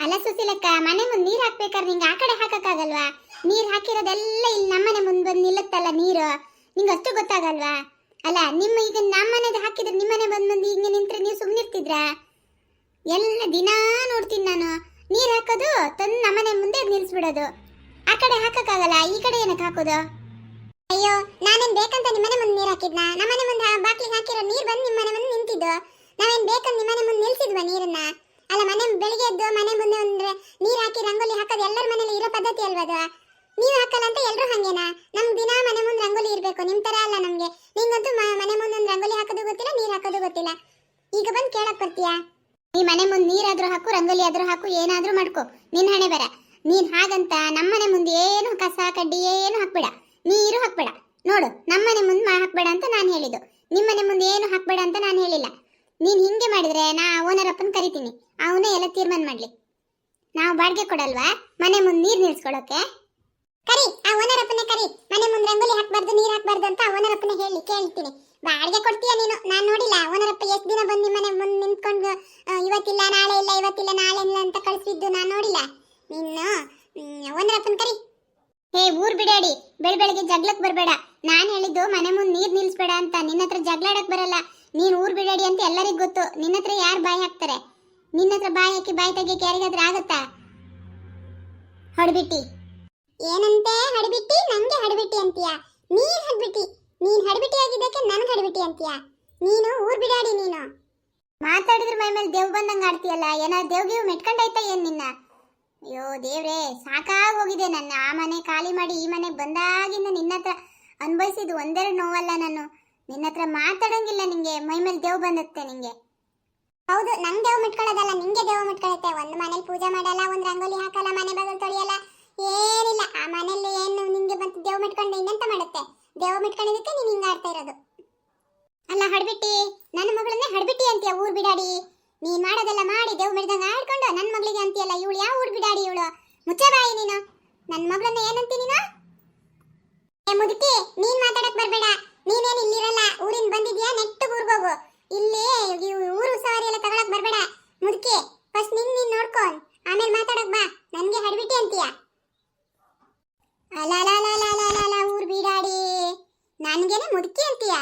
ಅಲ್ಲ ಸುಶೀಲಕ್ಕ, ಮನೆ ಮುಂದೆ ನೀರ್ ಹಾಕ್ಬೇಕಾದ್ರೆ ನಿಂಗೆ ಆ ಕಡೆ ಹಾಕಕ್ಕಾಗಲ್ವಾ? ನೀರ್ ಹಾಕಿರೋದೆಲ್ಲ ಇಲ್ಲಿ ನಮ್ಮನೆ ಮುಂದೆ ಬಂದು ನಿಲ್ಲತ್ತಲ್ಲ ನೀರು, ನಿಂಗೆ ಅಷ್ಟು ಗೊತ್ತಾಗಲ್ವಾ? ಅಲ್ಲ ನಿಮ್ಮ ಈಗ ನಮ್ಮನೆದು ಹಾಕಿದ್ರೆ ನಿಮ್ಮನೆ ಬಂದು ಹಿಂಗೆ ನಿಂತ್ರೆ ನೀವು ಸುಮ್ಮನಿರ್ತಿದ್ರ? ಎಲ್ಲ ದಿನಾ ನೋಡ್ತೀನಿ ನಾನು, ನೀರ್ ಹಾಕೋದು ತಂದು ನಮ್ಮನೆ ಮುಂದೆ ನಿಲ್ಸ್ಬಿಡೋದು. ಆ ಕಡೆ ಹಾಕಕ್ಕಾಗಲ್ಲ, ಈ ಕಡೆ ಏನಕ್ಕೆ ಹಾಕೋದು? ಅಯ್ಯೋ, ನಾನೇನ್ ಬೇಕಂತ ನಿಮ್ಮನೆ ಮುಂದೆ ನೀರ್ ಹಾಕಿದ್ನಾ? ನಮ್ಮನೆ ಮುಂದೆ ಬಾಕ್ಲಿಗೆ ಹಾಕಿರೋ ನೀರ್ ಬಂದು ನಿಮ್ಮನೆ ಮುಂದೆ ನಿಂತಿದ್ದು. ನಾವೇನ್ ಬೇಕಂತ ನಿಮ್ಮನೆ ಮುಂದೆ ನಿಲ್ಸಿದ್ವಾ ನೀರನ್ನ? ಅಲ್ಲ, ಮನೆ ಬೆಳಿಗ್ಗೆ ಎದ್ದು ಮನೆ ಮುಂದೆ ಅಂದ್ರೆ ನೀರ್ ಹಾಕಿ ರಂಗೋಲಿ ಹಾಕೋದು ಎಲ್ಲರ ಮನೇಲಿ ಇರೋ ಪದ್ಧತಿ ಅಲ್ವದು? ನೀವು ಹಾಕಲ್ಲ ಅಂತ ಎಲ್ರು ಹಂಗೇನಾ? ನಮ್ಗೆ ದಿನಾ ಮನೆ ಮುಂದೆ ರಂಗೋಲಿ ಇರ್ಬೇಕು, ನಿಮ್ ತರ ಅಲ್ಲ ನಮ್ಗೆ. ನಿಂಗಂತೂ ಮನೆ ಮುಂದೆ ಒಂದು ರಂಗೋಲಿ ಹಾಕೋದು ಗೊತ್ತಿಲ್ಲ, ನೀರ್ ಹಾಕೋದು ಗೊತ್ತಿಲ್ಲ. ಈಗ ಬಂದು ಕೇಳಕ್ ಬರ್ತೀಯಾ? ನೀ ಮನೆ ಮುಂದೆ ನೀರಾದ್ರೂ ಹಾಕು, ರಂಗೋಲಿ ಆದ್ರೂ ಹಾಕು, ಏನಾದ್ರೂ ಮಾಡ್ಕೋ, ನಿನ್ ಹಣೆ ಬರ. ನೀನ್ ಹಾಗಂತ ನಮ್ಮನೆ ಮುಂದೆ ಏನು ಕಸ ಕಡ್ಡಿ ಏನು ಹಾಕ್ಬೇಡ, ನೀರು ಹಾಕ್ಬೇಡ. ನೋಡು, ನಮ್ಮನೆ ಮುಂದೆ ಹಾಕ್ಬೇಡ ಅಂತ ನಾನು ಹೇಳಿದ್ದು, ನಿಮ್ಮನೆ ಮುಂದೆ ಏನು ಹಾಕ್ಬೇಡ ಅಂತ ನಾನು ಹೇಳಿಲ್ಲ. ನೀನ್ ಹಿಂಗೆ ಮಾಡಿದ್ರೆ ನಾ ಓನರ್ ಅಪ್ಪನ ಕರಿತೀನಿ, ಅವನೇ ಎಲ್ಲ ತೀರ್ಮಾನ ಮಾಡ್ಲಿ. ನಾವು ಬಾಡಿಗೆ ಕೊಡಲ್ವಾ ಮನೆ ಮುಂದೆ ನೀರ್ ನಿಲ್ಸ್ಕೊಳಕ್ಕೆ? ಕರಿ, ಆ ಓನರ್ ಅಪ್ಪನೇ ಕರಿ. ಮನೆ ಮುಂದೆ ರಂಗೋಲಿ ಹಾಕ್ಬಾರ್ದು, ನೀರ್ ಹಾಕ್ಬಾರ್ದು ಅಂತ ಓನರ್ ಅಪ್ಪನೇ ಕೇಳ್ತೀನಿ. ಬಾಡಿಗೆ ಕೊಡ್ತೀಯ ನೀನು? ನಾನು ನೋಡಿಲ್ಲ ಓನರ್ ಅಪ್ಪ ಎಷ್ಟು ದಿನ ಬಂದು ಮನೆ ಮುಂದೆ ನಿಂತ್ಕೊಂಡು ಇವತ್ತಿಲ್ಲ ನಾಳೆ ಇಲ್ಲ, ಇವತ್ತಿಲ್ಲ ನಾಳೆ ಇಲ್ಲ ಅಂತ ಕಳಿಸಿದ್ದು ನಾನು ನೋಡಿಲ್ಲ. ನೀನು ಓನರ್ ಅಪ್ಪನ ಕರಿ. ಹೇ ಊರ್ ಬಿಡಾಡಿ, ಬೆಳಗ್ಗೆ ಜಗ್ಲಕ್ ಬರಬೇಡ. ನಾನು ಹೇಳಿದ್ದು ಮನೆ ಮುಂದೆ ನೀರ್ ನಿಲ್ಸ್ಬೇಡ ಅಂತ. ನಿನ್ನ ಹತ್ರ ಜಗ್ಲಾಡಕ್ ಬರಲ್ಲ. ನೀನ್ ಊರ್ ಬಿಡಾಡಿ ಅಂತ ಎಲ್ಲರಿಗೂ ಗೊತ್ತು. ನಿನ್ನ ಹತ್ರ ಯಾರು ಬಾಯಿ ಹಾಕ್ತಾರೆ? ನಿನ್ನ ಹತ್ರ ಬಾಯಿ ಹಾಕಿ ಬಾಯಿ ತೆಗಿಯಕ್ಕೆ ಯಾರಿಗಾದ್ರೂ ಆಗತ್ತಾ? ಹೊಡ್ಬಿಟ್ಟಿ ಏನಂತೆ? ಹಡ್ಬಿಟ್ಟಿ? ನಂಗೆ ಹಡ್ಬಿಟ್ಟಿ ಅಂತೀಯ? ನೀನ್ ಹಡ್ಬಿಟ್ಟಿ, ನೀನ್ ಹಡ್ಬಿಟ್ಟಿ ಆಗಿದ್ದಕ್ಕೆ ನನ್ಗೆ ಹಡ್ಬಿಟ್ಟಿ ಅಂತೀಯ? ನೀನು ಊರ್ ಬಿಡಾಡಿ. ನೀನು ಮಾತಾಡಿದ್ರ ಮೈ ಮೇಲೆ ದೇವ್ ಬಂದಂಗ ಆಡ್ತೀಯಲ್ಲ. ಏನಾದ್ರು ದೇವ್ಗಿವ್ ಮೆಟ್ಕೊಂಡಾಯ್ತಾ ಏನ್ ನಿನ್ನ? ಅಯ್ಯೋ ದೇವ್ರೇ, ಸಾಕಾಗಿ ಹೋಗಿದೆ. ನನ್ನ ಆ ಮನೆ ಖಾಲಿ ಮಾಡಿ ಈ ಮನೆಗೆ ಬಂದಾಗಿಂದ ನಿನ್ನ ಹತ್ರ ಅನ್ಭವಿಸಿದ್ದು ಒಂದೆರಡು ನೋವಲ್ಲ. ನಾನು ನಿನ್ನ ಹತ್ರ ಮಾತಾಡಂಗಿಲ್ಲ. ನಿಂಗೆ ಮೈ ಮೇಲೆ ದೇವ್ ಬಂದತ್ತೆ ನಿಂಗೆ. ಹೌದು, ನಂಗೆ ದೇವ್ ಮೆಟ್ಕೊಳ್ಳೋದಲ್ಲ, ನಿಂಗೆ ದೇವ್ ಮೆಟ್ಕೊಳ್ಳುತ್ತೆ. ಒಂದು ಮನೇಲಿ ಪೂಜೆ ಮಾಡಲ್ಲ, ಒಂದು ರಂಗೋಲಿ ಹಾಕಲ್ಲ, ಮನೆ ಬಾಗಿಲು ತೊಳೆಯಲ್ಲ, ಏನಿಲ್ಲ. ಆ ಮನೇಲಿ ಏನು ನಿಂಗೆ ಬಂತು ದೇವ್ ಮೆಟ್ಕೊಂಡು ಇನ್ನೆಂತ ಮಾಡುತ್ತೆ? ದೇವ್ ಮೆಟ್ಕೊಂಡಿದ್ದಕ್ಕೆ ನೀನು ಹಿಂಗ ಆಡ್ತಾ ಇರೋದು. ಅಲ್ಲ ಹಡ್ಬಿಟ್ಟಿ, ನನ್ನ ಮಗಳನ್ನೇ ಹಡ್ಬಿಟ್ಟಿ ಅಂತೀಯ? ಊರ್ ಬಿಡಾಡಿ. ನೀನ್ ಮಾಡೋದೆಲ್ಲ ಮಾಡಿ ದೇವ್ ಮೆಡ್ದಂಗ ಆಡ್ಕೊಂಡು ನನ್ನ ಮಗಳಿಗೆ ಅಂತೀಯಲ್ಲ. ಇವಳು ಯಾವ ಊರ್ ಬಿಡಾಡಿ ಇವಳು? ಮುಚ್ಚೆ ಬಾಯಿ ನೀನು. ನನ್ನ ಮಗಳನ್ನ ಏನಂತಿ ನೀನು? ಏ ಮುದುಕಿ, ನೀನ್ ಮಾತಾಡಕ್ ಬರ್ಬೇಡ. ನೀನೇನು ಇಲ್ಲಿರಲ್ಲ, ಊರಿಂದ ಬಂದಿದ್ಯಾ, ನೆಟ್ಟು ಊರ್ಗೋಗು. ಇಲ್ಲಿ ಊರು ಸವಾರಿ ಎಲ್ಲ ತಗೊಳಕ್ ಬರ್ಬೇಡ ಮುದುಕಿ. ಫಸ್ಟ್ ನೀನ್ ನೋಡ್ಕೊ, ಆಮೇಲೆ ಮಾತಾಡಕ್ ಬಾ. ನನ್ಗೆ ಹಡ್ಬಿಟ್ಟಿ ಅಂತೀಯ? ಅಲ್ಲ ಊರ್ ಬಿಡಾಡಿ, ನನ್ಗೇನೆ ಮುದುಕಿ ಅಂತೀಯ?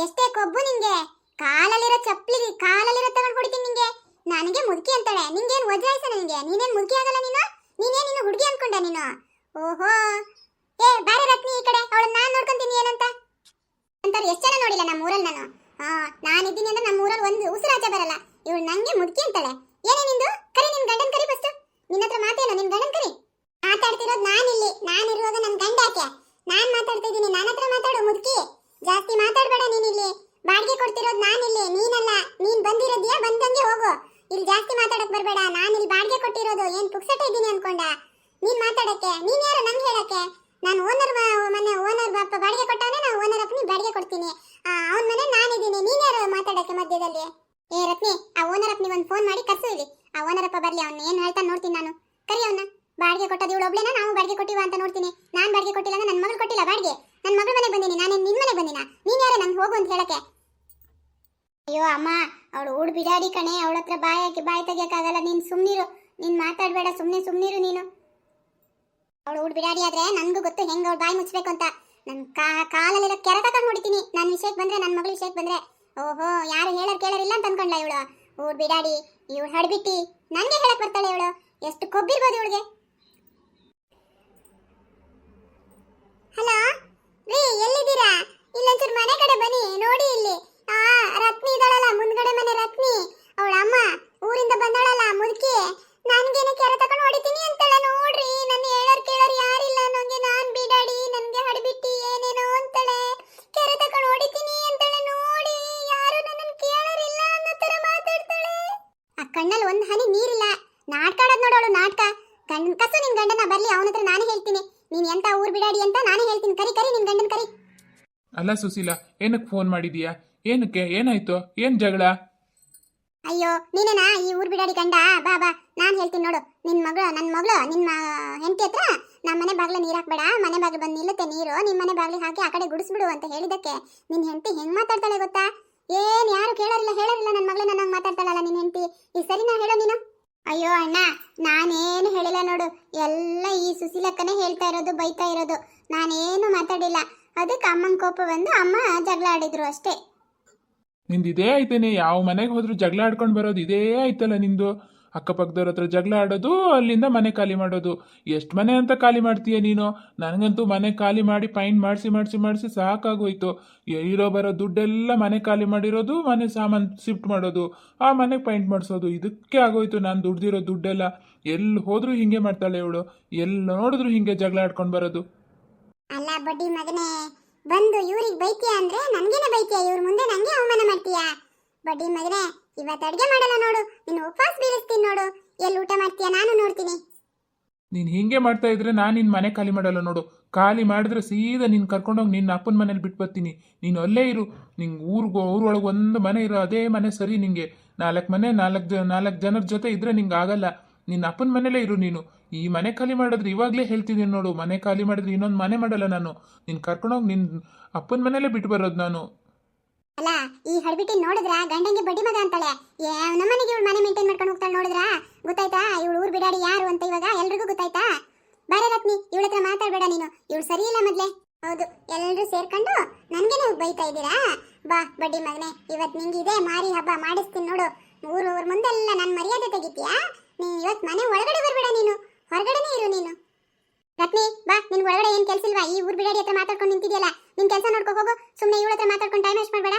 ಎಷ್ಟೇ ಕೊಬ್ಬು ನಿಂಗೆ? ಕಾಲಲ್ಲಿರೋ ಚಪ್ಪಲಿಗೆ ಕಾಲಲ್ಲಿರೋ ತಗೊಂಡು ಹೊಡಿತೀನಿ ನಿಂಗೆ. ನನಗೆ ಮುದುಕಿ ಅಂತಾಳೆ? ನಿಂಗೇನು ವಜ್ರಾಯ್ಸ ನನಗೆ? ನೀನೇನು ಮುದುಕಿ ಆಗಲ್ಲ ನೀನು? ನೀನು ಹುಡುಗಿ ಅನ್ಕೊಂಡ ನೀನು? ಓಹೋ, ಏ ಬಾರೆ ರತ್ನಿ ಈ ಕಡೆ, ಅವಳನ್ನ ನಾನು ನೋಡ್ಕೊಂತೀನಿ ಏನಂತ ಅಂತಾರೆ. ಎಷ್ಟು ಜನ ನೋಡಿಲ್ಲ ನಮ್ಮ ಊರಲ್ಲಿ ನಾನು. ನಾನಿದ್ದೀನಿ ಅಂದ್ರೆ ನಮ್ಮ ಊರಲ್ಲಿ ಒಂದು ಉಸಿರಾಚ ಬರಲ್ಲ. ಇವಳು ನಂಗೆ ಮುದುಕಿ ಅಂತಾಳೆ. ಏನೇ ನಿಂದು? ಕರಿ, ನಿನ್ ಗಂಡನ್ ಕರಿ ಫಸ್ಟ್. ನಿನ್ನ ಹತ್ರ ಮಾತೇನೋ? ನಿನ್ ಗಂಡನ್ ಕರಿ. ಮಾತಾಡ್ತಿರೋದು ನಾನಿಲ್ಲಿ, ನಾನಿರುವಾಗ ನನ್ನ ಗಂಡ ಯಾಕೆ? ನಾನ್ ಮಾತಾಡ್ತಾ ಇದ್ದೀನಿ, ನನ್ನ ಹತ್ರ ಮಾತಾಡು ಮುದುಕಿ. ಜಾಸ್ತಿ ಮಾತಾಡ್ಬೇಡ. ನೀನಿಲ್ಲಿ ಬಾಡಿಗೆ ಕೊಡ್ತಿರೋದು ನಾನಿಲ್ಲಿ, ನೀನಲ್ಲ. ನೀನ್ ಬಂದಿರೋದ್ಯಾ, ಬಂದಂಗೆ ಹೋಗು. ಇಲ್ಲಿ ಜಾಸ್ತಿ ಮಾತಾಡಕ್ ಬರ್ಬೇಡ. ನಾನಿಲ್ಲಿ ಬಾಡಿಗೆ ಕೊಟ್ಟಿರೋದು. ಏನ್ ಪುಕ್ಸಟ ಇದ್ದೀನಿ ಅನ್ಕೊಂಡ ನೀನ್ ಮಾತಾಡಕ್ಕೆ? ನೀನ್ ಯಾರು ನಂಗೆ ಹೇಳಕ್ಕೆ? ನಾನು ಓನರ್ ಮನೆ ಓನರ್ ಬಾಪ ಬಾಡಿಗೆ ಕೊಟ್ಟವನೇ, ನಾನು ಓನರ್ ಅಪ್ಪನಿಗೆ ಬಾಡಿಗೆ ಕೊಡ್ತೀನಿ. ಅವನ ಮನೆ ನಾನಿದ್ದೀನಿ. ನೀನ್ ಯಾರು ಮಾತಾಡಕ್ಕೆ ಮಧ್ಯದಲ್ಲಿ? ಏ ರತ್ನಿ, ಆ ಓನರ್ ಅಪ್ಪನಿಗೆ ಒಂದು ಫೋನ್ ಮಾಡಿ ಕರ್ಸು ಇಲ್ಲಿ. ಆ ಓನರ್ ಅಪ್ಪ ಬರ್ಲಿ, ಅವ್ನ ಏನ್ ಹೇಳ್ತಾನೆ ನೋಡ್ತೀನಿ ನಾನು. ಕರಿ ಅವನ್ನ. ಬಾಡಿಗೆ ಕೊಟ್ಟದ್ದು ಇವಳು ಒಬ್ಳೇನ? ನಾವು ಬಾಡಿಗೆ ಕೊಟ್ಟಿವ ಅಂತ ನೋಡ್ತೀನಿ. ನಾನ್ ಬಾಡಿಗೆ ಕೊಟ್ಟಿಲ್ಲ ಅಂದ್ರೆ ನನ್ನ ಮಗಳು ಕೊಟ್ಟಿಲ್ಲ ಬಾಡಿಗೆ. ನನ್ನ ಮಗಳ ಮನೆ ಬಂದಿನಿ, ನಾನೇನ್ ನಿನ್ ಮನೆ ಬಂದಿನ? ನೀನ್ ಯಾರು ನಂಗೆ ಹೋಗು ಅಂತ ಹೇಳಕ್ಕೆ? ಅಯ್ಯೋ ಅಮ್ಮ, ಅವಳು ಊಡ್ ಬಿಡಾಡಿ ಕಣೆ. ಅವಳ ಹತ್ರ ಬಾಯಿ ತೆಗಿಯಕ್ಕಾಗಲ್ಲ. ನೀನ್ ಸುಮ್ನಿರು, ನೀನ್ ಮಾತಾಡ್ಬೇಡ, ಸುಮ್ನಿರು ನೀನು. ಅವಳು ಊಡ್ ಬಿಡಾಡಿ ಆದ್ರೆ ನನ್ಗೂ ಗೊತ್ತು ಹೆಂಗ ಅವಳು ಬಾಯಿ ಮುಚ್ಚಬೇಕು ಅಂತ. ನನ್ ಕಾಲಲ್ಲಿರೋ ಕೆರೆ ತಗೊಂಡು ಹೊಡಿತೀನಿ. ನನ್ನ ವಿಷಯಕ್ಕೆ ಬಂದ್ರೆ, ನನ್ನ ಮಗಳ ವಿಷಯಕ್ಕೆ ಬಂದ್ರೆ. ಓಹೋ, ಯಾರು ಕೇಳರಿಲ್ಲ ಅಂತ ಅನ್ಕೊಂಡ್ಲ ಇವಳು? ಊಡ್ ಬಿಡಾಡಿ, ಇವಳು ಹಡ್ಬಿಟ್ಟಿ. ನನ್ಗೆ ಹೇಳಕ್ ಬರ್ತಾಳೆ ಇವಳು? ಎಷ್ಟು ಕೊಬ್ಬಿರ್ಬೋದು ಇವಳಿಗೆ? ಹಲೋ ರೀ, ಎಲ್ಲಿದ್ದೀರಾ? ಇಲ್ಲೊಂಚೂರು ಮನೆ ಕಡೆ ಬನ್ನಿ. ನೋಡಿ ಇಲ್ಲಿ ರತ್ನಿ ಇದ್ದಾಳಲ್ಲ, ಮುಂದ್ಗಡೆ ಮನೆ ರತ್ನಿ, ಅವಳ ಅಮ್ಮ ಊರಿಂದ ಬಂದಾಳಲ್ಲ ಮುದುಕಿ. ನನ್ಗೇನೆ ಕೆರೆ ತಕೊಂಡು ಹೊಡಿತೀನಿ ಅಂತಾಳೆ. ನೋಡ್ರಿ, ನನ್ನ ಕೇಳೋರು ಯಾರಿಲ್ಲ. ನಂಗೆ ನಾನ್ ಬಿಡಾಡಿ, ನನ್ಗೆ ಹಡ್ಬಿಟ್ಟಿ ಏನೇನೋ ಅಂತಾಳೆ. ಕೆರೆ ತಕೊಂಡು ಹೊಡಿತೀನಿ ಅಂತಾಳೆ. ನೋಡಿ, ಯಾರು ನನ್ನನ್ನು ಕೇಳೋರಿಲ್ಲ ಅನ್ನೋ ತರ ಮಾತಾಡ್ತಾಳೆ. ಆ ಕಣ್ಣಲ್ಲಿ ಒಂದು ಹನಿ ನೀರಿಲ್ಲ. ನಾಟಕ ಆಡೋದು ನೋಡೋಳು, ನಾಟಕ. ಕಸು ನಿನ್ ಗಂಡನ ಬರ್ಲಿ, ಅವನ ಹತ್ರ ನಾನೇ ಹೇಳ್ತೀನಿ. ನೀನ್ ಎಂತ ಊರ್ ಬಿಡಾಡಿ ಅಂತ ನಾನೇ ಹೇಳ್ತೀನಿ. ಕರಿ ನಿನ್ ಗಂಡನ್ ಕರಿ. ಅಲ್ಲ ಸುಶೀಲಾ, ಏನಕ್ಕೆ ಫೋನ್ ಮಾಡಿದೀಯಾ? ಏನಕ್ಕೆ? ಏನಾಯ್ತು? ಏನ್ ಜಗಳ? ಅಯ್ಯೋ, ನೀನೇನಾ ಈ ಊರ್ ಬಿಡಾಡಿ ಗಂಡ? ಬಾ ನಾನ್ ಹೇಳ್ತೀನಿ ನೋಡು. ನನ್ನ ಮಗಳು ನಿಮ್ಮ ಹೆಂಡತಿ ಹತ್ರ ನಮ್ಮ ಮನೆ ಬಾಗ್ಲ ನೀರ್ ಹಾಕ್ಬೇಡ, ಮನೆ ಬಾಗ್ಲು ಬಂದು ನಿಲ್ಲುತ್ತೆ ನೀರು, ನಿಮ್ಮ ಮನೆ ಬಾಗ್ಲಿಗೆ ಹಾಕಿ ಆ ಕಡೆ ಗುಡಿಸ್ಬಿಡು ಅಂತ ಹೇಳಿದಕ್ಕೆ ನಿನ್ ಹೆಂಡತಿ ಹೆಂಗ್ ಮಾತಾಡ್ತಾಳೆ ಗೊತ್ತಾ? ಏನ್ ಯಾರು ಕೇಳೋರಿಲ್ಲ ನನ್ನ ಮಗಳನ್ನ ನಂಗೆ ಮಾತಾಡ್ತಾಳಲ್ಲ ನಿನ್ ಹೆಂಡತಿ. ಈಗ ಸರಿನಾ ಹೇಳೋ ನೀನು? ಅಯ್ಯೋ ಅಣ್ಣ, ನಾನೇನು ಹೇಳಿಲ್ಲ ನೋಡು. ಎಲ್ಲ ಈ ಸುಶೀಲಕ್ಕನೇ ಹೇಳ್ತಾ ಇರೋದು, ಬೈತಾ ಇರೋದು. ನಾನೇನು ಮಾತಾಡಿಲ್ಲ. ಅದಕ್ಕೆ ಅಮ್ಮನ ಕೋಪ ಬಂದು ಅಮ್ಮ ಜಗಳ ಆಡಿದ್ರು ಅಷ್ಟೇ. ನಿಂದು ಇದೇ ಐತೇನೆ, ಯಾವ ಮನೆಗೆ ಹೋದ್ರು ಜಗಳ ಆಡ್ಕೊಂಡು ಬರೋದು ಇದೇ ಆಯ್ತಲ್ಲ ನಿಂದು. ಅಕ್ಕಪಕ್ಕದವ್ರ ಹತ್ರ ಜಗಳ ಆಡೋದು, ಅಲ್ಲಿಂದ ಮನೆ ಖಾಲಿ ಮಾಡೋದು. ಎಷ್ಟು ಮನೆ ಅಂತ ಖಾಲಿ ಮಾಡ್ತೀಯ ನೀನು? ನನಗಂತೂ ಮನೆ ಖಾಲಿ ಮಾಡಿ ಪೈಂಟ್ ಮಾಡಿಸಿ ಸಾಕಾಗೋಯ್ತು. ಇರೋ ಬರೋ ದುಡ್ಡೆಲ್ಲ ಮನೆ ಖಾಲಿ ಮಾಡಿರೋದು, ಮನೆ ಸಾಮಾನು ಶಿಫ್ಟ್ ಮಾಡೋದು, ಆ ಮನೆಗೆ ಪೈಂಟ್ ಮಾಡಿಸೋದು, ಇದಕ್ಕೆ ಆಗೋಯ್ತು ನಾನು ದುಡ್ದಿರೋ ದುಡ್ಡೆಲ್ಲ. ಎಲ್ಲಿ ಹೋದ್ರೂ ಹಿಂಗೆ ಮಾಡ್ತಾಳೆ ಇವಳು, ಎಲ್ಲಿ ನೋಡಿದ್ರು ಹಿಂಗೆ ಜಗಳ ಆಡ್ಕೊಂಡು ಬರೋದು. ಅಲ್ಲ ಬಡ್ಡಿ ಮಗನೇ, ಬಂದು ಇವ್ರಿಗೆ ಬೈತೀಯ ಅಂದ್ರೆ ನನ್ಗೇನೆ ಬೈತೀಯ, ಇವ್ರ ಮುಂದೆ ನಂಗೆ ಅವಮಾನ ಮಾಡ್ತೀಯ. ಬಡ್ಡಿ ಮಗನೇ, ಇವತ್ತು ಅಡ್ಗೆ ಮಾಡಲ್ಲ ನೋಡು, ನೀನು ಉಪವಾಸ ಬೀಳಿಸ್ತೀನಿ ನೋಡು. ಎಲ್ಲಿ ಊಟ ಮಾಡ್ತೀಯ ನಾನು ನೋಡ್ತೀನಿ. ನೀನು ಹಿಂಗೆ ಮಾಡ್ತಾ ಇದ್ರೆ ನಾನು ನಿನ್ನ ಮನೆ ಖಾಲಿ ಮಾಡಲ್ಲ ನೋಡು. ಖಾಲಿ ಮಾಡಿದ್ರೆ ಸೀದಾ ನೀನು ಕರ್ಕೊಂಡೋಗಿ ನಿನ್ನ ಅಪ್ಪನ ಮನೇಲಿ ಬಿಟ್ಟು ಬರ್ತೀನಿ. ನೀನು ಅಲ್ಲೇ ಇರು. ನಿಂಗೆ ಊರೊಳಗೆ ಒಂದು ಮನೆ ಇರೋ ಅದೇ ಮನೆ ಸರಿ ನಿಂಗೆ. 4 ಮನೆ 4 ಜನರ ಜೊತೆ ಇದ್ರೆ ನಿಂಗೆ ಆಗಲ್ಲ. ನಿನ್ನ ಅಪ್ಪನ ಮನೇಲೇ ಇರು ನೀನು. ಈ ಮನೆ ಖಾಲಿ ಮಾಡಿದ್ರೆ ಇವಾಗಲೇ ಹೇಳ್ತಿದ್ದೀನಿ ನೋಡು, ಮನೆ ಖಾಲಿ ಮಾಡಿದ್ರೆ ಇನ್ನೊಂದು ಮನೆ ಮಾಡಲ್ಲ ನಾನು. ನೀನು ಕರ್ಕೊಂಡೋಗಿ ನಿನ್ನ ಅಪ್ಪನ ಮನೇಲೇ ಬಿಟ್ಟು ಬರೋದು ನಾನು. ಅಲ್ಲ, ಈ ಹಡ್ಬಿಟ್ಟಿ ನೋಡಿದ್ರ ಗಂಡಂಗೆ ಬಡ್ಡಿ ಮಗ ಅಂತಾಳೆ. ನಮ್ಮನೆಗೆ ಇವಳು ಮನೆ ಮೇಂಟೈನ್ ಮಾಡ್ಕೊಂಡು ಹೋಗ್ತಾಳೆ ನೋಡಿದ್ರ? ಗೊತ್ತಾಯ್ತಾ ಇವಳು ಊರ್ ಬಿಡಾಡಿ ಯಾರು ಅಂತ ಇವಾಗ ಎಲ್ರಿಗೂ ಗೊತ್ತಾಯ್ತಾ? ಬಾರೆ ರತ್ನಿ, ಇವಳ ಹತ್ರ ಮಾತಾಡ್ಬೇಡ ನೀನು. ಇವಳು ಸರಿ ಇಲ್ಲ ಮೊದ್ಲೇ. ಹೌದು, ಎಲ್ಲರೂ ಸೇರ್ಕೊಂಡು ನನ್ಗೇನೆ ಬೈತಾ ಇದ್ದೀರಾ? ಬಾ ಬಡ್ಡಿ ಮಗನೇ, ಇವತ್ತು ನಿಂಗೆ ಇದೆ ಮಾರಿ ಹಬ್ಬ ಮಾಡಿಸ್ತೀನಿ ನೋಡು. ಊರ್ ಮುಂದೆಲ್ಲ ನನ್ನ ಮರ್ಯಾದೆ ತೆಗಿತೀಯಾ? ನೀ ಇವತ್ತು ಮನೆ ಒಳಗಡೆ ಬರ್ಬೇಡ, ನೀನು ಹೊರಗಡೆನೇ ಇರು ನೀನು. ರತ್ನಿ ಬಾ, ನಿನ್ ಒಳಗಡೆ ಏನ್ ಕೆಲ್ಸ ಇಲ್ವಾ? ಈ ಊರ್ ಬಿಡಾಡಿ ಹತ್ರ ಮಾತಾಡ್ಕೊಂಡು ನಿಂತಿದ್ಯಲ್ಲ, ನಿನ್ ಕೆಲಸ ನೋಡ್ಕೊ ಹೋಗು. ಸುಮ್ಮನೆ ಇವಳ ಹತ್ರ ಮಾತಾಡ್ಕೊಂಡು ಟೈಮ್ ವೇಸ್ಟ್ ಮಾಡಬೇಡ.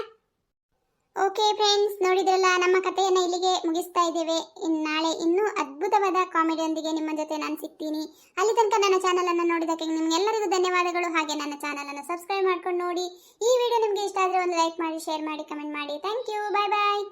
ಓಕೆ ಫ್ರೆಂಡ್ಸ್, ನೋಡಿದ್ರಲ್ಲ, ನಮ್ಮ ಕಥೆಯನ್ನು ಇಲ್ಲಿಗೆ ಮುಗಿಸ್ತಾ ಇದ್ದೇವೆ. ನಾಳೆ ಇನ್ನೂ ಅದ್ಭುತವಾದ ಕಾಮಿಡಿಯೊಂದಿಗೆ ನಿಮ್ಮ ಜೊತೆ ನಾನು ಸಿಗ್ತೀನಿ. ಅಲ್ಲಿ ತನಕ ನನ್ನ ಚಾನಲನ್ನು ನೋಡಿದ್ದಕ್ಕೆ ನಿಮ್ಗೆಲ್ಲರಿಗೂ ಧನ್ಯವಾದಗಳು. ಹಾಗೆ ನನ್ನ ಚಾನಲನ್ನು ಸಬ್ಸ್ಕ್ರೈಬ್ ಮಾಡ್ಕೊಂಡು ನೋಡಿ. ಈ ವಿಡಿಯೋ ನಿಮಗೆ ಇಷ್ಟ ಆದರೆ ಒಂದು ಲೈಕ್ ಮಾಡಿ, ಶೇರ್ ಮಾಡಿ, ಕಮೆಂಟ್ ಮಾಡಿ. Thank you, bye bye.